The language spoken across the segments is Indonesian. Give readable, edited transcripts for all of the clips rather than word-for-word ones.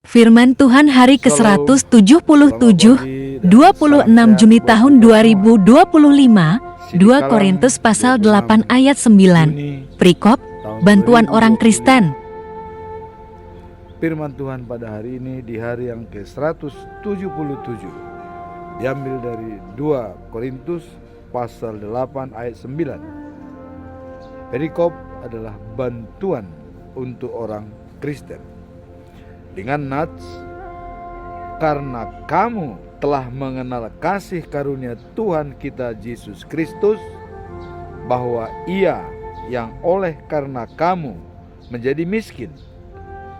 Firman Tuhan hari ke-177, 26 Juni tahun 2025, 2 Korintus pasal 8 ayat 9. Perikop, bantuan orang Kristen. Firman Tuhan pada hari ini di hari yang ke-177 diambil dari 2 Korintus pasal 8 ayat 9. Perikop adalah bantuan untuk orang Kristen. Dengan nats, karena kamu telah mengenal kasih karunia Tuhan kita Yesus Kristus, bahwa Ia yang oleh karena kamu menjadi miskin,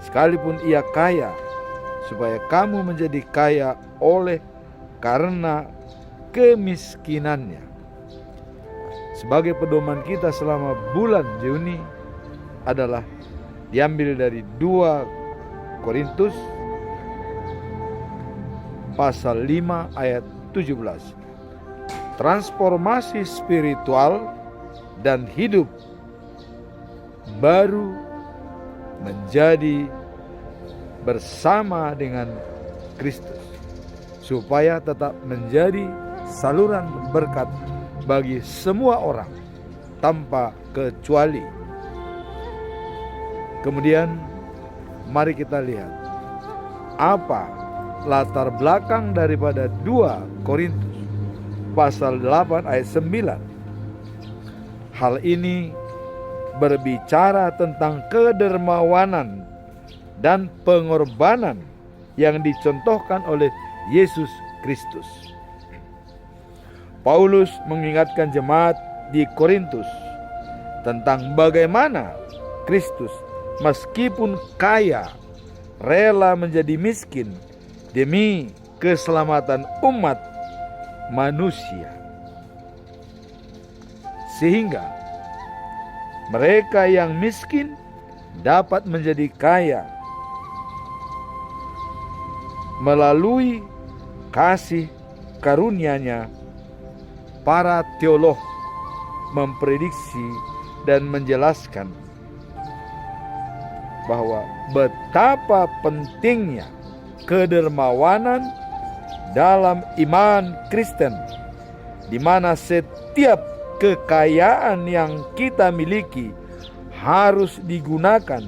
sekalipun Ia kaya, supaya kamu menjadi kaya oleh karena kemiskinannya. Sebagai pedoman kita selama bulan Juni adalah diambil dari 2 Korintus pasal 5 ayat 17. Transformasi spiritual dan hidup baru menjadi bersama dengan Kristus, supaya tetap menjadi saluran berkat bagi semua orang tanpa kecuali. Kemudian mari kita lihat apa latar belakang daripada 2 Korintus pasal 8 ayat 9. Hal ini berbicara tentang kedermawanan dan pengorbanan yang dicontohkan oleh Yesus Kristus. Paulus mengingatkan jemaat di Korintus tentang bagaimana Kristus meskipun kaya rela menjadi miskin demi keselamatan umat manusia, sehingga mereka yang miskin dapat menjadi kaya melalui kasih karunia-Nya. Para teolog memprediksi dan menjelaskan bahwa betapa pentingnya kedermawanan dalam iman Kristen, di mana setiap kekayaan yang kita miliki harus digunakan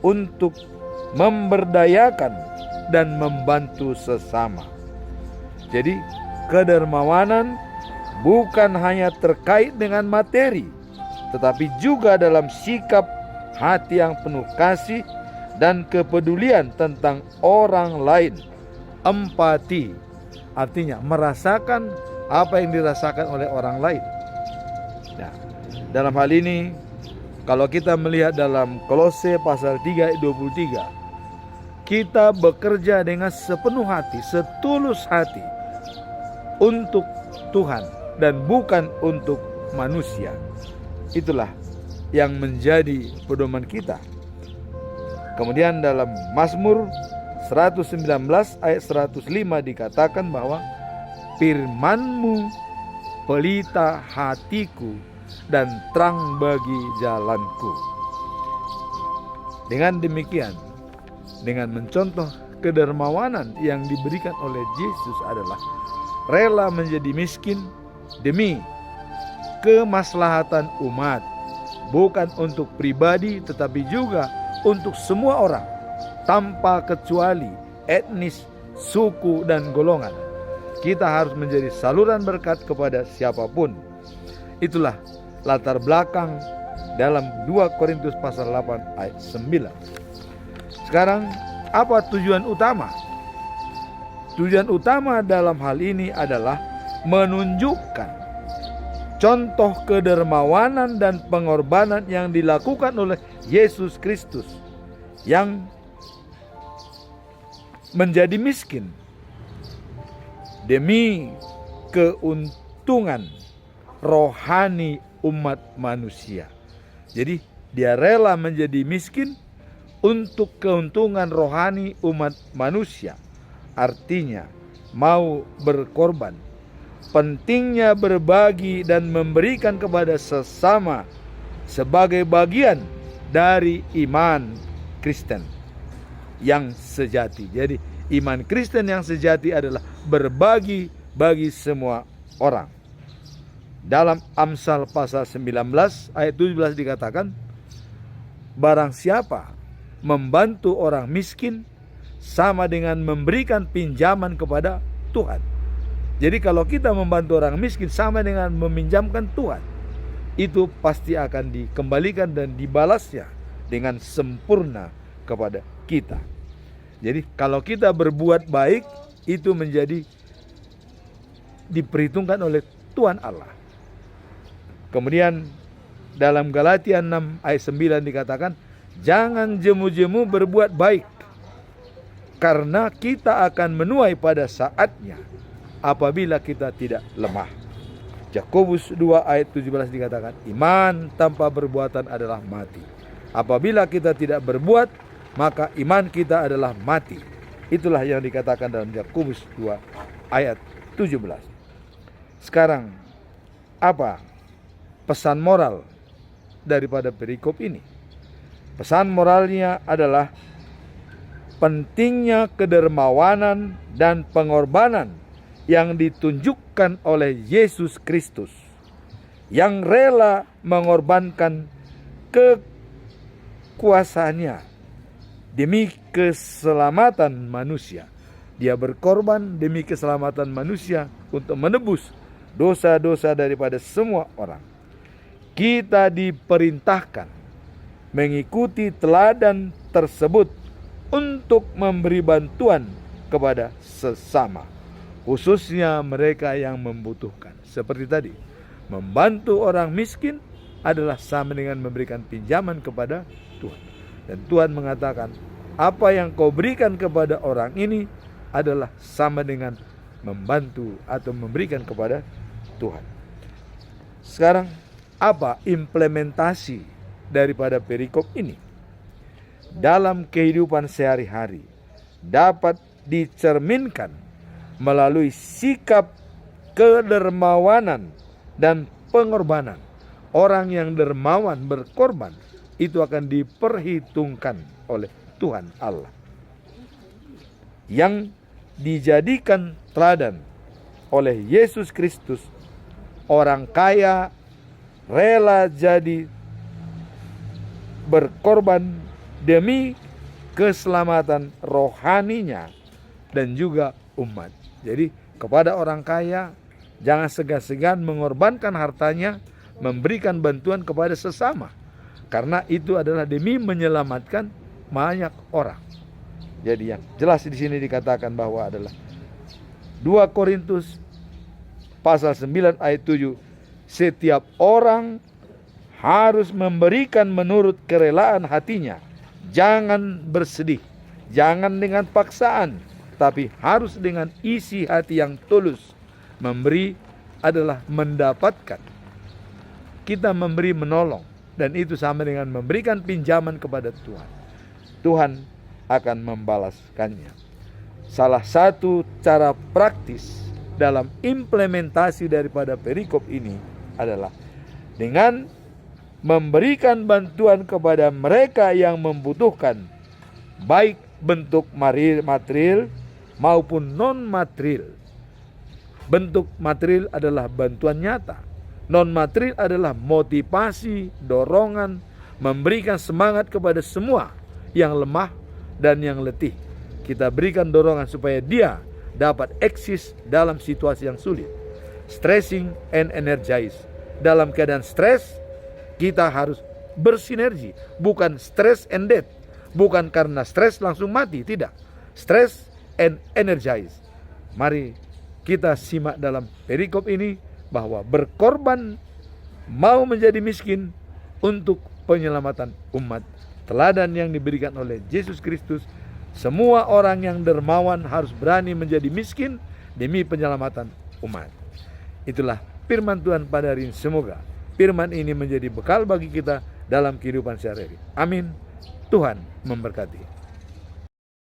untuk memberdayakan dan membantu sesama. Jadi kedermawanan bukan hanya terkait dengan materi, tetapi juga dalam sikap hati yang penuh kasih dan kepedulian tentang orang lain. Empati artinya merasakan apa yang dirasakan oleh orang lain. Nah, dalam hal ini kalau kita melihat dalam Kolose pasal 3 ayat 23, kita bekerja dengan sepenuh hati, setulus hati untuk Tuhan dan bukan untuk manusia. Itulah yang menjadi pedoman kita. Kemudian dalam Mazmur 119 ayat 105 dikatakan bahwa firman-Mu pelita hatiku dan terang bagi jalanku. Dengan demikian, dengan mencontoh kedermawanan yang diberikan oleh Yesus adalah rela menjadi miskin demi kemaslahatan umat, bukan untuk pribadi tetapi juga untuk semua orang tanpa kecuali etnis, suku dan golongan. Kita harus menjadi saluran berkat kepada siapapun. Itulah latar belakang dalam 2 Korintus pasal 8 ayat 9. Sekarang apa tujuan utama? Tujuan utama dalam hal ini adalah menunjukkan contoh kedermawanan dan pengorbanan yang dilakukan oleh Yesus Kristus yang menjadi miskin demi keuntungan rohani umat manusia. Jadi dia rela menjadi miskin untuk keuntungan rohani umat manusia. Artinya mau berkorban. Pentingnya berbagi dan memberikan kepada sesama sebagai bagian dari iman Kristen. yang sejati. Jadi iman Kristen yang sejati adalah berbagi bagi semua orang. Dalam Amsal pasal 19 ayat 17 dikatakan, barang siapa membantu orang miskin sama dengan memberikan pinjaman kepada Tuhan. Jadi kalau kita membantu orang miskin sama dengan meminjamkan Tuhan, itu pasti akan dikembalikan dan dibalasnya dengan sempurna kepada kita. Jadi kalau kita berbuat baik, itu menjadi diperhitungkan oleh Tuhan Allah. Kemudian dalam Galatia 6 ayat 9 dikatakan, jangan jemu-jemu berbuat baik, karena kita akan menuai pada saatnya apabila kita tidak lemah. Yakobus 2 ayat 17 dikatakan, iman tanpa perbuatan adalah mati. Apabila kita tidak berbuat, maka iman kita adalah mati. Itulah yang dikatakan dalam Yakobus 2 ayat 17. Sekarang, apa pesan moral daripada perikop ini? Pesan moralnya adalah pentingnya kedermawanan dan pengorbanan yang ditunjukkan oleh Yesus Kristus, yang rela mengorbankan kekuasaannya demi keselamatan manusia. Dia berkorban demi keselamatan manusia untuk menebus dosa-dosa daripada semua orang. Kita diperintahkan mengikuti teladan tersebut untuk memberi bantuan kepada sesama, khususnya mereka yang membutuhkan. Seperti tadi, membantu orang miskin adalah sama dengan memberikan pinjaman kepada Tuhan. Dan Tuhan mengatakan, apa yang kau berikan kepada orang ini adalah sama dengan membantu atau memberikan kepada Tuhan. Sekarang, apa implementasi daripada perikop ini? Dalam kehidupan sehari-hari dapat dicerminkan melalui sikap kedermawanan dan pengorbanan. Orang yang dermawan berkorban itu akan diperhitungkan oleh Tuhan Allah, yang dijadikan teladan oleh Yesus Kristus. Orang kaya rela jadi berkorban demi keselamatan rohaninya dan juga umat. Jadi kepada orang kaya, jangan segan-segan mengorbankan hartanya, memberikan bantuan kepada sesama, karena itu adalah demi menyelamatkan banyak orang. Jadi yang jelas di sini dikatakan bahwa adalah 2 Korintus pasal 9 ayat 7, setiap orang harus memberikan menurut kerelaan hatinya. Jangan bersedih, jangan dengan paksaan, tapi harus dengan isi hati yang tulus. Memberi adalah mendapatkan. Kita memberi menolong, dan itu sama dengan memberikan pinjaman kepada Tuhan. Tuhan akan membalaskannya. Salah satu cara praktis dalam implementasi daripada perikop ini adalah dengan memberikan bantuan kepada mereka yang membutuhkan, baik bentuk material maupun non-material. Bentuk material adalah bantuan nyata, non-material adalah motivasi, dorongan, memberikan semangat kepada semua yang lemah dan yang letih. Kita berikan dorongan supaya dia dapat eksis dalam situasi yang sulit. Stressing and energize. Dalam keadaan stres, kita harus bersinergi, bukan stress and death. Bukan karena stres langsung mati, tidak. Stress and energize. Mari kita simak dalam perikop ini bahwa berkorban mau menjadi miskin untuk penyelamatan umat. Teladan yang diberikan oleh Yesus Kristus, semua orang yang dermawan harus berani menjadi miskin demi penyelamatan umat. Itulah firman Tuhan pada hari ini. Semoga firman ini menjadi bekal bagi kita dalam kehidupan sehari-hari. Amin. Tuhan memberkati.